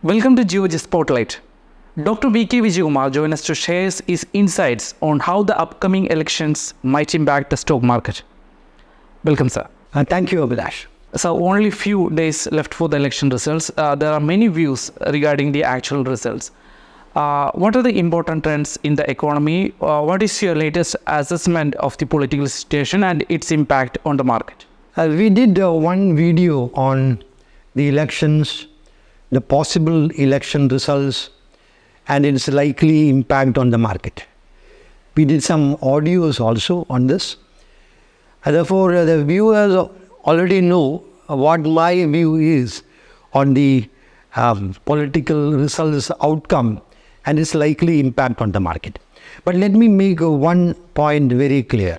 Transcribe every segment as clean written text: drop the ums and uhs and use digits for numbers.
Welcome to Geojit Spotlight. Dr.V.K Vijayakumar joins us to share his insights on how the upcoming elections might impact the stock market. Welcome, sir. Thank you, Abhilash. So, only few days left for the election results. There are many views regarding the actual results. What are the important trends in the economy? What is your latest assessment of the political situation and its impact on the market? We did one video on the elections, the possible election results, and its likely impact on the market. We did some audios also on this. Therefore, the viewers already know what my view is on the political results outcome and its likely impact on the market. But let me make one point very clear.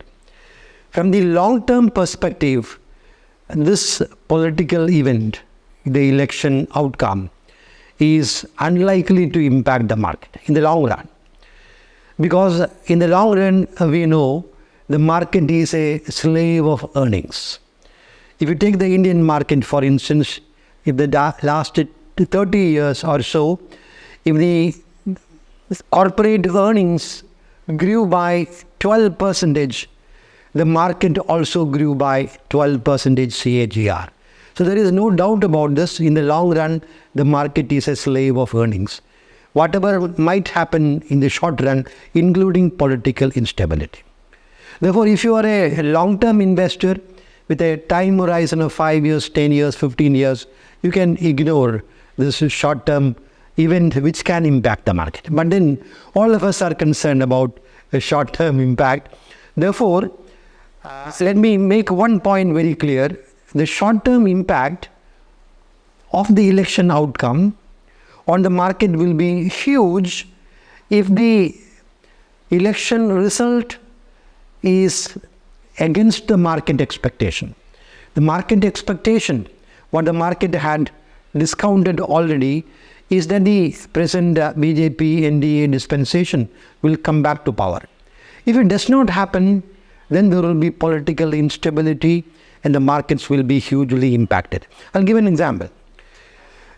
From the long-term perspective, this political event, the election outcome, is unlikely to impact the market in the long run. Because in the long run, we know the market is a slave of earnings. If you take the Indian market, for instance, if the last 30 years or so, if the corporate earnings grew by 12%, the market also grew by 12% CAGR. So there is no doubt about this. In the long run, the market is a slave of earnings. Whatever might happen in the short run, including political instability. Therefore, if you are a long-term investor with a time horizon of 5 years, 10 years, 15 years, you can ignore this short-term event which can impact the market. But then all of us are concerned about a short-term impact. Therefore, let me make one point very clear. The short-term impact of the election outcome on the market will be huge if the election result is against the market expectation. The market expectation, what the market had discounted already, is that the present BJP NDA dispensation will come back to power. If it does not happen, then there will be political instability and the markets will be hugely impacted. I'll give an example.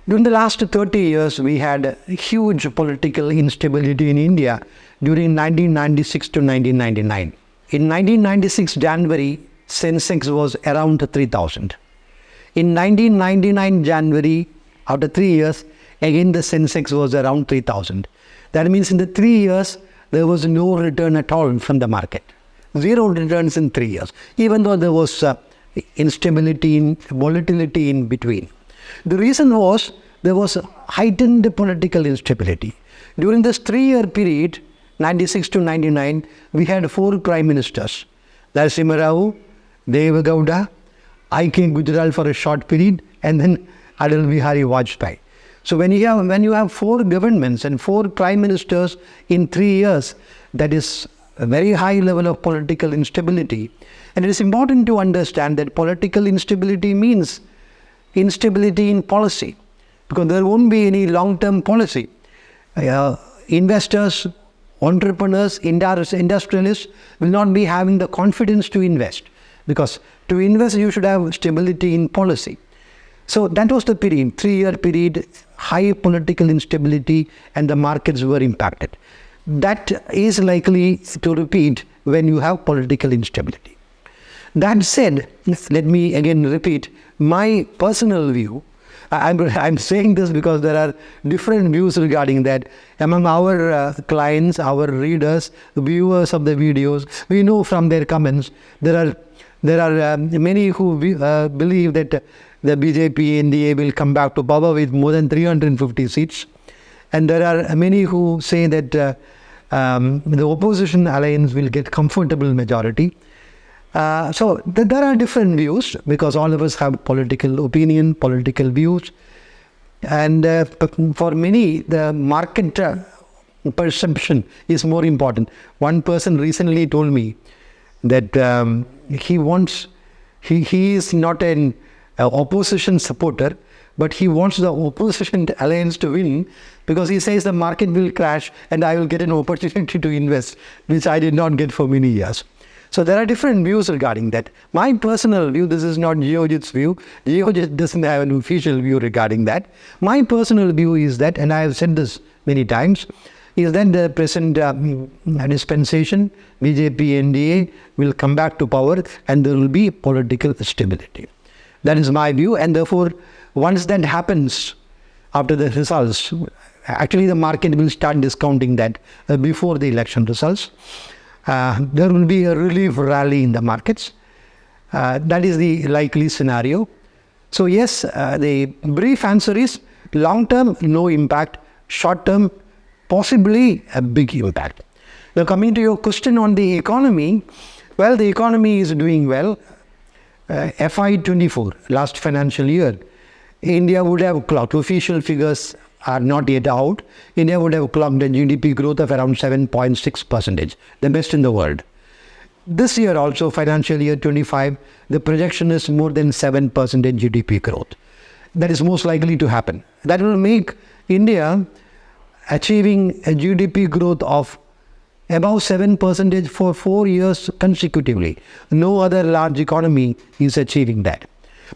During the last 30 years, we had huge political instability in India during 1996 to 1999. In 1996 January, Sensex was around 3,000. In 1999 January, after 3 years, again the Sensex was around 3,000. That means in the 3 years, there was no return at all from the market. Zero returns in 3 years, even though there was instability, volatility in between. The reason was there was heightened political instability. During this 3-year period, 96 to 99, we had 4 prime ministers. Narasimha Rao, Deva Gowda, I.K. Gujral for a short period, and then Atal Bihari Vajpayee. So when you have 4 governments and 4 prime ministers in 3 years, that is a very high level of political instability. And it is important to understand that political instability means instability in policy, because there won't be any long-term policy. Investors, entrepreneurs, industrialists will not be having the confidence to invest, because to invest you should have stability in policy. So that was the period, 3-year period, high political instability, and the markets were impacted. That is likely to repeat when you have political instability. That said, let me again repeat my personal view. I'm saying this because there are different views regarding that. Among our clients, our readers, viewers of the videos, we know from their comments, there are many who believe that the BJP NDA will come back to power with more than 350 seats. And there are many who say that the opposition alliance will get comfortable majority. So there are different views, because all of us have political opinion, political views. And for many, the market perception is more important. One person recently told me that he is not an opposition supporter, but he wants the opposition alliance to win, because he says the market will crash and I will get an opportunity to invest, which I did not get for many years. So there are different views regarding that. My personal view, this is not Geojit's view. Geojit doesn't have an official view regarding that. My personal view is that, and I have said this many times, is that the present dispensation, BJP NDA will come back to power and there will be political stability. That is my view, and therefore once that happens after the results, actually the market will start discounting that before the election results. There will be a relief rally in the markets. That is the likely scenario. So yes, the brief answer is long term, no impact. Short term, possibly a big impact. Now coming to your question on the economy, well, the economy is doing well. FY24, last financial year, India would have clocked, official figures are not yet out, India would have clocked a GDP growth of around 7.6%, the best in the world. This year also, financial year 25, the projection is more than 7% GDP growth. That is most likely to happen. That will make India achieving a GDP growth of above 7% for 4 years consecutively. No other large economy is achieving that.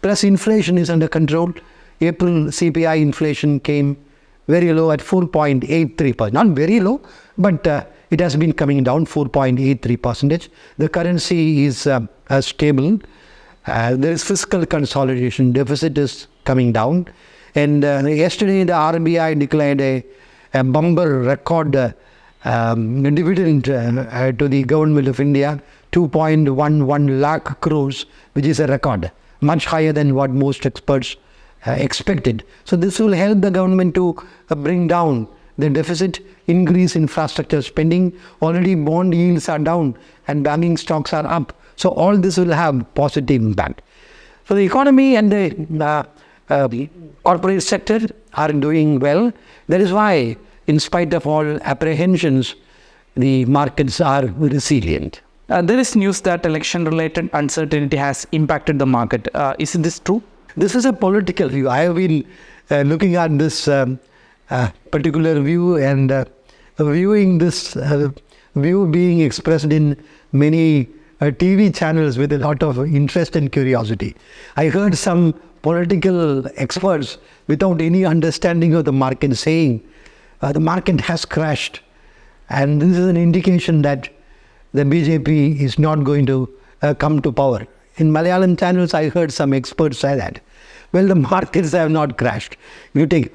Plus inflation is under control. April CPI inflation came very low at 4.83%. Not very low, but it has been coming down 4.83%. The currency is stable. There is fiscal consolidation. Deficit is coming down. And yesterday the RBI declared a bumper record dividend to the government of India, 2.11 lakh crores, which is a record, much higher than what most experts expected. So this will help the government to bring down the deficit, increase infrastructure spending. Already bond yields are down and banking stocks are up. So all this will have positive impact. So the economy and the corporate sector are doing well. That is why, in spite of all apprehensions, the markets are resilient. There is news that election-related uncertainty has impacted the market. Is this true? This is a political view. I have been looking at this particular view and viewing this view being expressed in many TV channels with a lot of interest and curiosity. I heard some political experts without any understanding of the market saying the market has crashed, and this is an indication that the BJP is not going to come to power. In Malayalam channels, I heard some experts say that. Well, the markets have not crashed. You take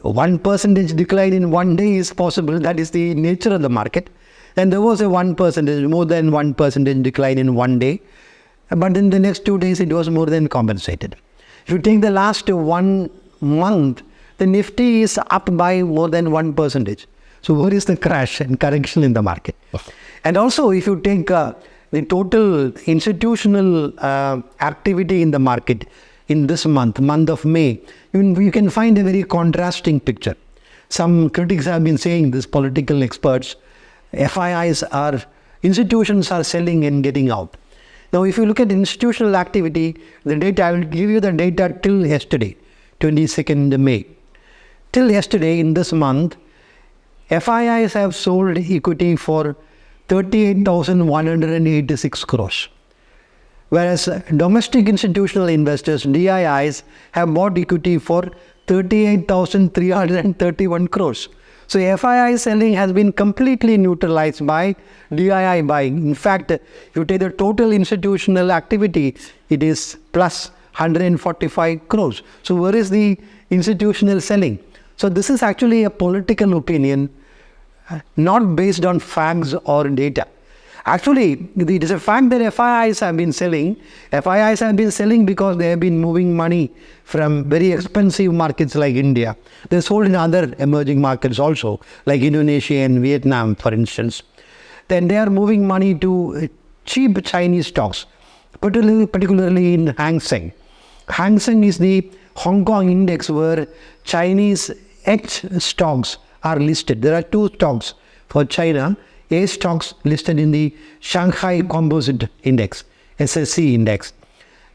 1% decline in one day is possible. That is the nature of the market. And there was a 1%, more than 1% decline in one day. But in the next 2 days, it was more than compensated. If you take the last 1 month, the Nifty is up by more than 1%. So where is the crash and correction in the market? And also, if you take the total institutional activity in the market in this month of May, you can find a very contrasting picture. Some critics have been saying, these political experts, FIIs institutions are selling and getting out. Now, if you look at institutional activity, the data, I will give you the data till yesterday, 22nd May. Till yesterday in this month, FIIs have sold equity for 38,186 crores. Whereas domestic institutional investors, DIIs, have bought equity for 38,331 crores. So FII selling has been completely neutralized by DII buying. In fact, if you take the total institutional activity, it is plus 145 crores. So where is the institutional selling? So this is actually a political opinion, not based on facts or data. Actually, it is a fact that FIIs have been selling. FIIs have been selling because they have been moving money from very expensive markets like India. They sold in other emerging markets also, like Indonesia and Vietnam, for instance. Then they are moving money to cheap Chinese stocks, particularly in Hang Seng. Hang Seng is the Hong Kong index where Chinese H stocks are listed. There are two stocks for China. A stocks listed in the Shanghai Composite Index, SSC Index,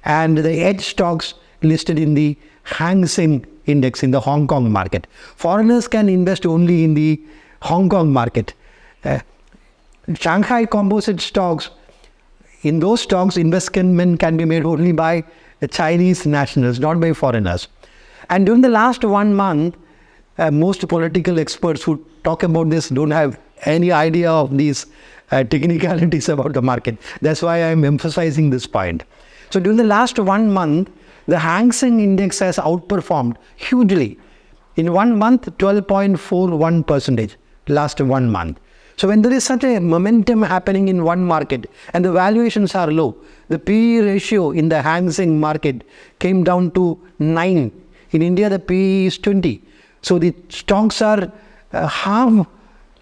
and the H stocks listed in the Hang Seng Index in the Hong Kong market. Foreigners can invest only in the Hong Kong market. Shanghai Composite stocks in those stocks, investment can be made only by the Chinese nationals, not by foreigners. And during the last 1 month, most political experts who talk about this don't have any idea of these technicalities about the market. That's why I'm emphasizing this point. So during the last 1 month, the Hang Seng index has outperformed hugely. In 1 month, 12.41%, last 1 month. So when there is such a momentum happening in one market and the valuations are low, the PE ratio in the Hang Seng market came down to 9. In India, the PE is 20. So the stocks are half,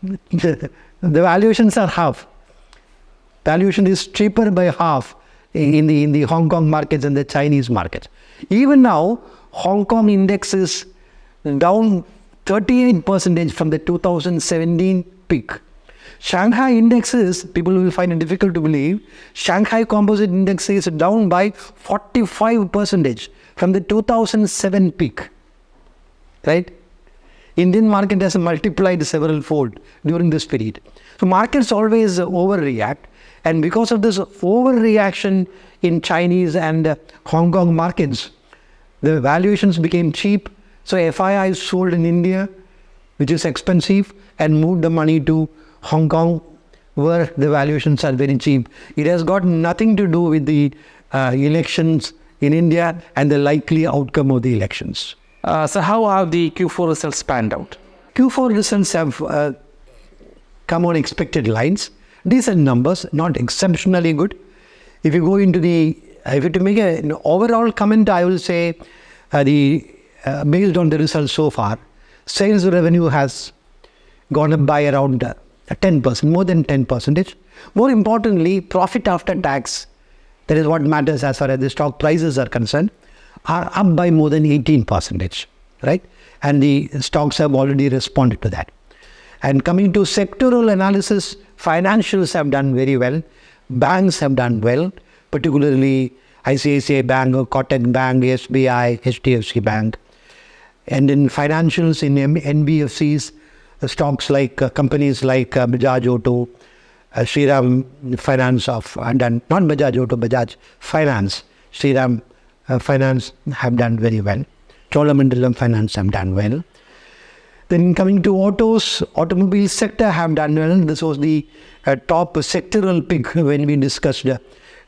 the valuations are half. Valuation is cheaper by half in the Hong Kong markets and the Chinese markets. Even now, Hong Kong index is down 38% from the 2017 peak. Shanghai indexes, people will find it difficult to believe, Shanghai Composite Index is down by 45% from the 2007 peak. Right? Indian market has multiplied several fold during this period. So markets always overreact, and because of this overreaction in Chinese and Hong Kong markets, the valuations became cheap. So FIIs sold in India, which is expensive, and moved the money to Hong Kong, where the valuations are very cheap. It has got nothing to do with the elections in India and the likely outcome of the elections. So how have the Q4 results panned out? Q4 results have come on expected lines. Decent numbers, not exceptionally good. If you go into if you to make an overall comment, I will say based on the results so far, sales revenue has gone up by around 10%, more than 10%. More importantly, profit after tax, that is what matters as far as the stock prices are concerned, are up by more than 18%, right? And the stocks have already responded to that. And coming to sectoral analysis, financials have done very well. Banks have done well, particularly ICICI Bank, Kotak Bank, SBI, HDFC Bank. And in financials, in NBFCs, stocks like companies like Bajaj Auto, Shriram Finance not Bajaj Auto, Bajaj Finance, Shriram Finance have done very well. Cholamandalam Finance have done well. Then coming to automobile sector have done well. This was the top sectoral pick when we discussed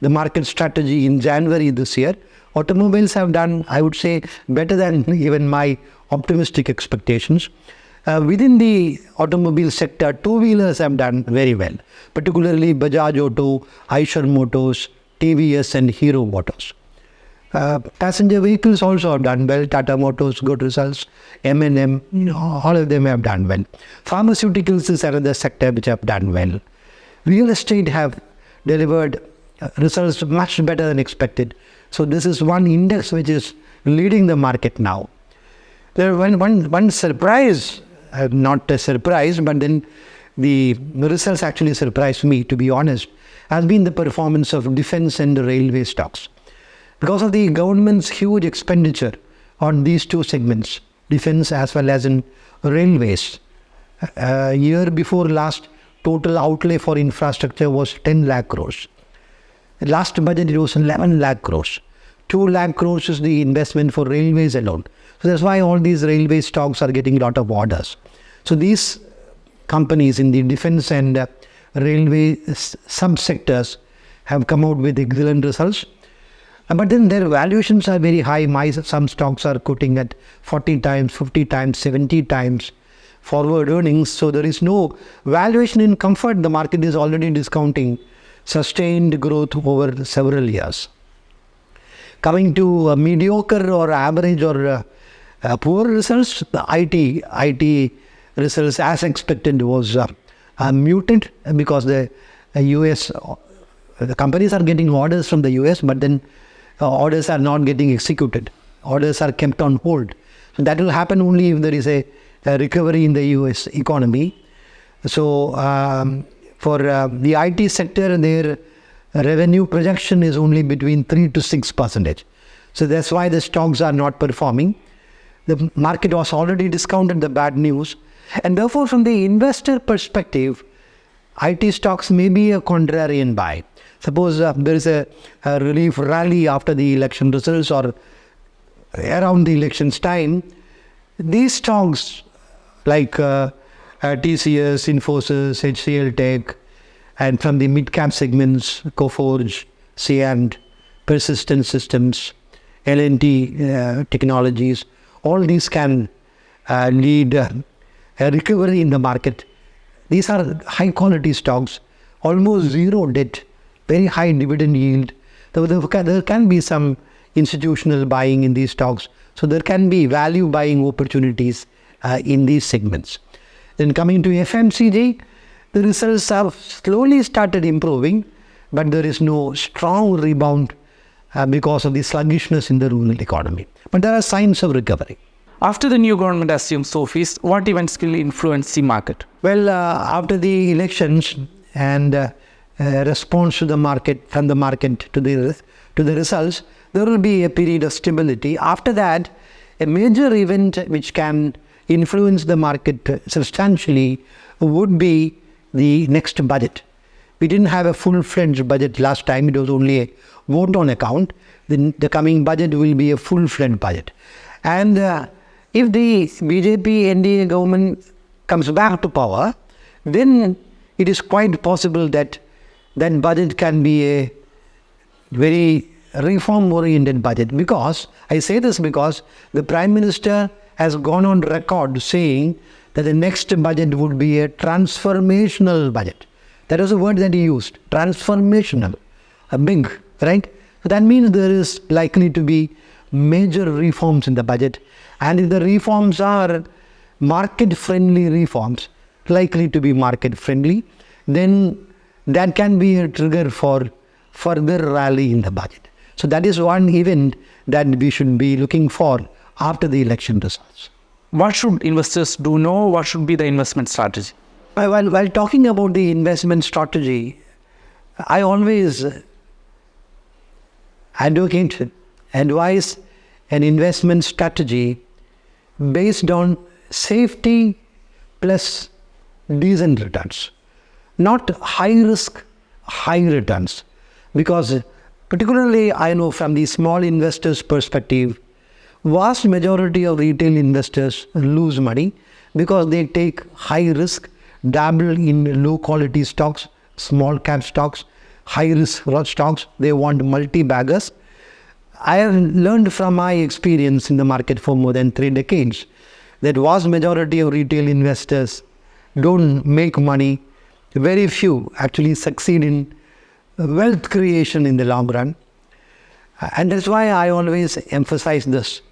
the market strategy in January this year. Automobiles have done, I would say, better than even my optimistic expectations. Within the automobile sector, two-wheelers have done very well, particularly Bajaj Auto, Eicher Motors, TVS and Hero Motors. Passenger vehicles also have done well. Tata Motors, good results. M&M, all of them have done well. Pharmaceuticals is another sector which have done well. Real estate have delivered results much better than expected. So this is one index which is leading the market now. There one surprise, not a surprise, but then the results actually surprised me, to be honest, has been the performance of defense and railway stocks. Because of the government's huge expenditure on these two segments, defense as well as in railways, year before last, total outlay for infrastructure was 10 lakh crores. Last budget it was 11 lakh crores. 2 lakh crores is the investment for railways alone. So that's why all these railway stocks are getting a lot of orders. So these companies in the defense and railway subsectors have come out with excellent results. But then their valuations are very high. Some stocks are quoting at 40 times, 50 times, 70 times forward earnings. So there is no valuation in comfort. The market is already discounting sustained growth over several years. Coming to mediocre or average or poor results, the IT results as expected was muted because the US, the companies are getting orders from the US, but then orders are not getting executed. Orders are kept on hold. So that will happen only if there is a recovery in the US economy. So for the IT sector, their revenue projection is only between 3 to 6%. So that's why the stocks are not performing. The market was already discounted the bad news. And therefore, from the investor perspective, IT stocks may be a contrarian buy. Suppose there is a relief rally after the election results or around the elections time, these stocks like TCS, Infosys, HCL Tech, and from the mid-cap segments, Coforge, Cyient, Persistent Systems, L&T Technologies, all these can lead a recovery in the market. These are high-quality stocks, almost zero debt, very high dividend yield. There can be some institutional buying in these stocks. So there can be value buying opportunities in these segments. Then coming to FMCG, the results have slowly started improving, but there is no strong rebound because of the sluggishness in the rural economy. But there are signs of recovery. After the new government assumes office, what events will influence the market? Well, after the elections and response to the market, from the market to the results, there will be a period of stability. After that, a major event which can influence the market substantially would be the next budget. We didn't have a full-fledged budget last time. It was only a vote on account. The coming budget will be a full-fledged budget. And if the BJP NDA government comes back to power, then it is quite possible that that budget can be a very reform-oriented budget. Because, I say this because the Prime Minister has gone on record saying that the next budget would be a transformational budget. That was the word that he used, transformational, a big, right? So that means there is likely to be major reforms in the budget. And if the reforms are market-friendly reforms, likely to be market-friendly, then that can be a trigger for further rally in the budget. So that is one event that we should be looking for after the election results. What should investors do now? What should be the investment strategy? While talking about the investment strategy, I always advise an investment strategy based on safety plus decent returns, not high risk, high returns. Because particularly I know from the small investors' perspective, vast majority of retail investors lose money because they take high risk, dabble in low quality stocks, small cap stocks, high risk stocks. They want multi-baggers. I have learned from my experience in the market for more than 3 decades that vast majority of retail investors don't make money. Very few actually succeed in wealth creation in the long run. And that's why I always emphasize this.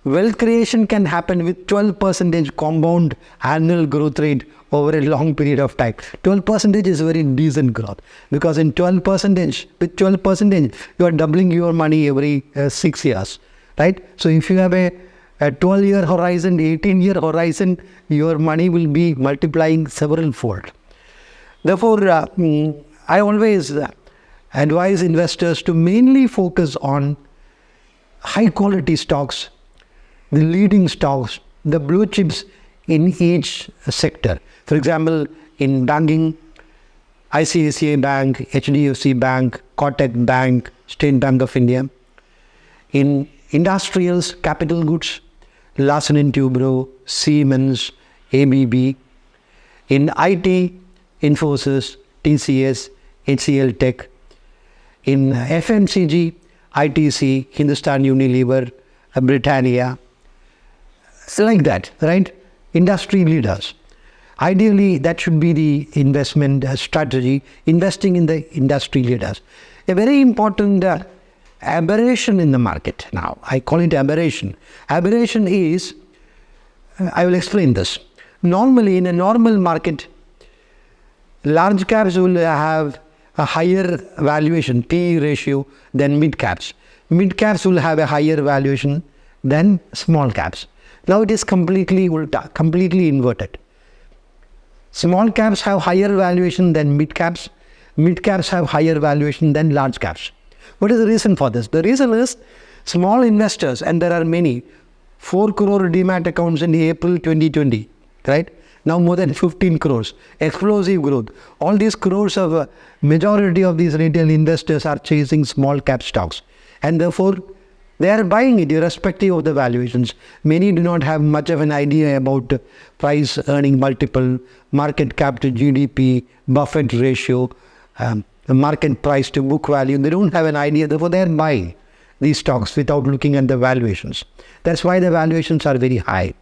Wealth creation can happen with 12% compound annual growth rate over a long period of time. 12% is very decent growth, because in 12%, you are doubling your money every 6 years, right? So if you have a 12-year horizon, 18-year horizon, your money will be multiplying several fold. Therefore, I always advise investors to mainly focus on high quality stocks, the leading stocks, the blue chips in each sector. For example, in banking, ICICI Bank, HDFC Bank, Kotak Bank, State Bank of India. In industrials, capital goods, Larsen & Toubro, Siemens, ABB. In IT, Infosys, TCS, HCL Tech. In FMCG, ITC, Hindustan Unilever, Britannia. Like that, right? Industry leaders. Ideally, that should be the investment strategy, investing in the industry leaders. A very important aberration in the market now. I call it aberration. Aberration is, I will explain this. Normally, in a normal market, large caps will have a higher valuation, PE ratio, than mid caps. Mid caps will have a higher valuation than small caps. Now it is completely ulta, completely inverted. Small caps have higher valuation than mid caps. Mid caps have higher valuation than large caps. What is the reason for this? The reason is small investors, and there are many, 4 crore demat accounts in April 2020, right? Now more than 15 crores. Explosive growth. All these crores of majority of these retail investors are chasing small cap stocks. And therefore, they are buying it irrespective of the valuations. Many do not have much of an idea about price earning multiple, market cap to GDP, Buffett ratio, the market price to book value. They don't have an idea. Therefore, they are buying these stocks without looking at the valuations. That's why the valuations are very high.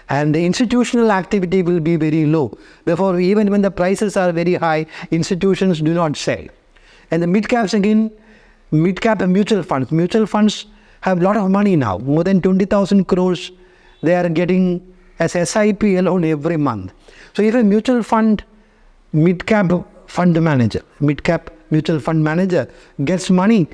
And the institutional activity will be very low. Therefore, even when the prices are very high, institutions do not sell. And the mid-caps again, mid-cap and mutual funds. Mutual funds have a lot of money now. More than 20,000 crores they are getting as SIP alone every month. So if a mutual fund, mid-cap fund manager, mid-cap mutual fund manager gets money,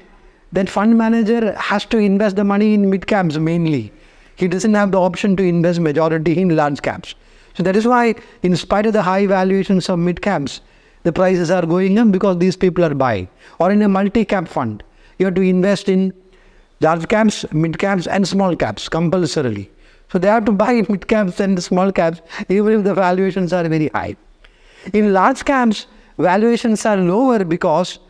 that fund manager has to invest the money in mid-caps mainly. He doesn't have the option to invest majority in large caps. So that is why, in spite of the high valuations of mid-caps, the prices are going up because these people are buying. Or in a multi-cap fund, you have to invest in large caps, mid-caps and small caps compulsorily. So they have to buy mid-caps and small caps even if the valuations are very high. In large caps, valuations are lower because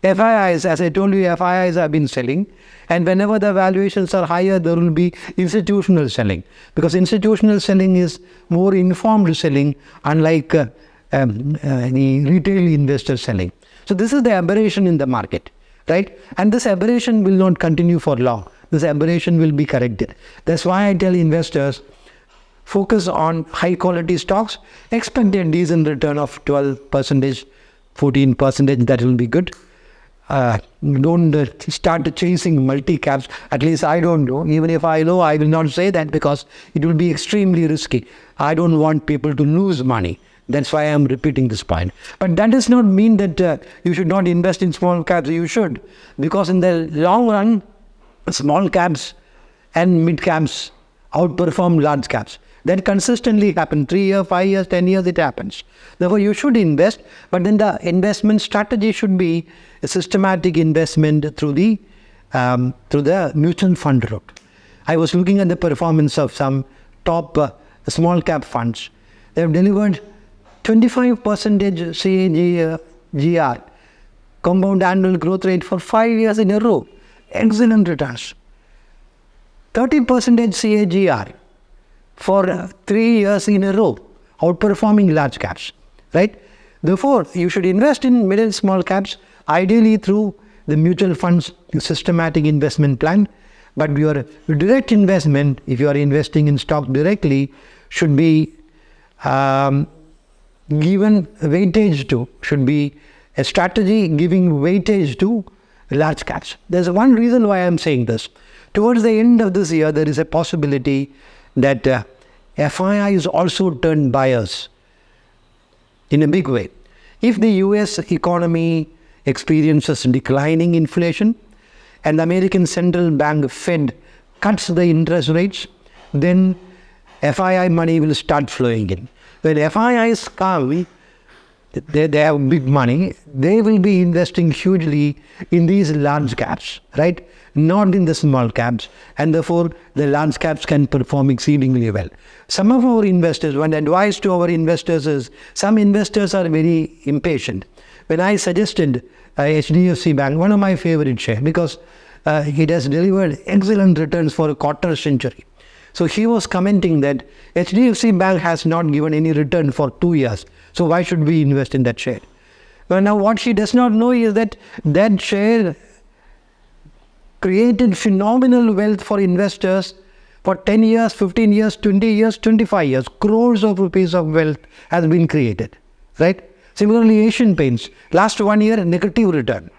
FIIs, as I told you, FIIs have been selling, and whenever the valuations are higher, there will be institutional selling, because institutional selling is more informed selling, unlike the retail investor selling. So this is the aberration in the market, right? And this aberration will not continue for long. This aberration will be corrected. That's why I tell investors, focus on high quality stocks, expect a decent return of 12%, 14%, that will be good. Don't start chasing multi-caps. At least I don't know. Even if I know, I will not say that because it will be extremely risky. I don't want people to lose money. That's why I am repeating this point. But that does not mean that you should not invest in small caps. You should. Because in the long run, small caps and mid caps outperform large caps. That consistently happens. 3 years, 5 years, 10 years, it happens. Therefore, you should invest, but then the investment strategy should be a systematic investment through the mutual fund route. I was looking at the performance of some top small cap funds. They have delivered 25% CAGR, compound annual growth rate, for 5 years in a row. Excellent returns. 30% CAGR for 3 years in a row, outperforming large caps, right? Therefore, you should invest in mid and small caps, ideally through the mutual funds systematic investment plan. But your direct investment, if you are investing in stock directly, should be given weightage to, should be a strategy giving weightage to large caps. There's one reason why I'm saying this. Towards the end of this year, there is a possibility that FIIs also turn buyers in a big way. If the US economy experiences declining inflation and the American Central Bank Fed cuts the interest rates, then FII money will start flowing in. When FIIs come, they have big money, they will be investing hugely in these large caps, right? Not in the small caps, and therefore the large caps can perform exceedingly well. Some of our investors, one advice to our investors is, some investors are very impatient. When I suggested HDFC Bank, one of my favorite shares, because it has delivered excellent returns for a quarter century. So he was commenting that HDFC Bank has not given any return for 2 years. So why should we invest in that share? Well, now what she does not know is that that share created phenomenal wealth for investors for 10 years, 15 years, 20 years, 25 years. Crores of rupees of wealth has been created, right? Similarly, Asian Paints, last 1 year, negative return.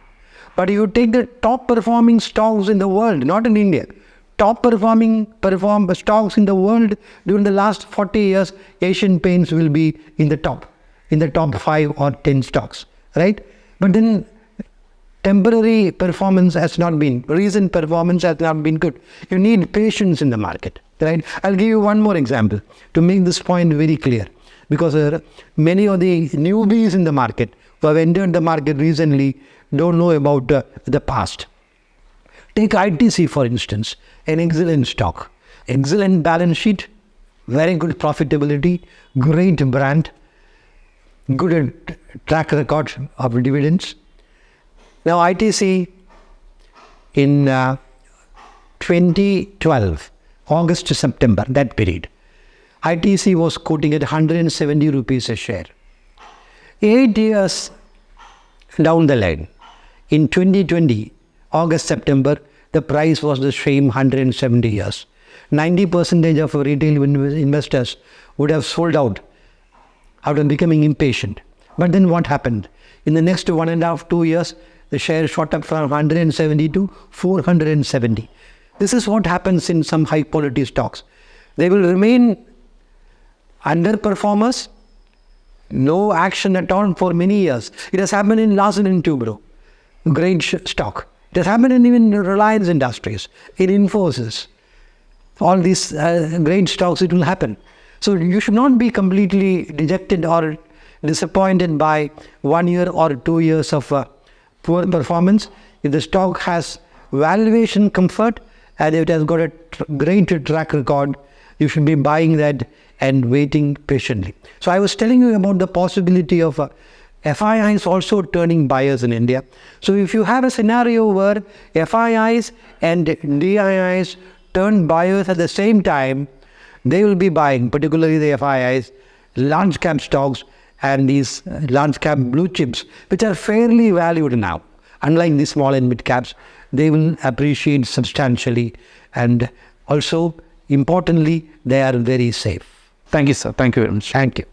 But you take the top performing stocks in the world, not in India, top perform stocks in the world during the last 40 years, Asian Paints will be in the top 5 or 10 stocks, right? But then temporary performance has not been, recent performance has not been good. You need patience in the market, right? I'll give you one more example to make this point very clear, because many of the newbies in the market who have entered the market recently don't know about the past. Take ITC, for instance, an excellent stock, excellent balance sheet, very good profitability, great brand, good track record of dividends. Now ITC in 2012, August to September, that period, ITC was quoting at 170 rupees a share. 8 years down the line, in 2020, August, September, the price was the same 170 years. 90% of retail investors would have sold out after becoming impatient. But then what happened? In the next 1.5, 2 years, the share shot up from 170 to 470. This is what happens in some high quality stocks. They will remain underperformers, no action at all for many years. It has happened in Larsen & Toubro, great stock. It has happened in even Reliance Industries, in Infosys. All these great stocks, it will happen. So you should not be completely dejected or disappointed by 1 year or 2 years of poor performance. If the stock has valuation comfort and it has got a great track record, you should be buying that and waiting patiently. So I was telling you about the possibility of FIIs also turning buyers in India. So if you have a scenario where FIIs and DIIs turn buyers at the same time, they will be buying, particularly the FIIs, large cap stocks and these large cap blue chips, which are fairly valued now. Unlike the small and mid caps, they will appreciate substantially, and also importantly, they are very safe. Thank you, sir. Thank you very much. Thank you.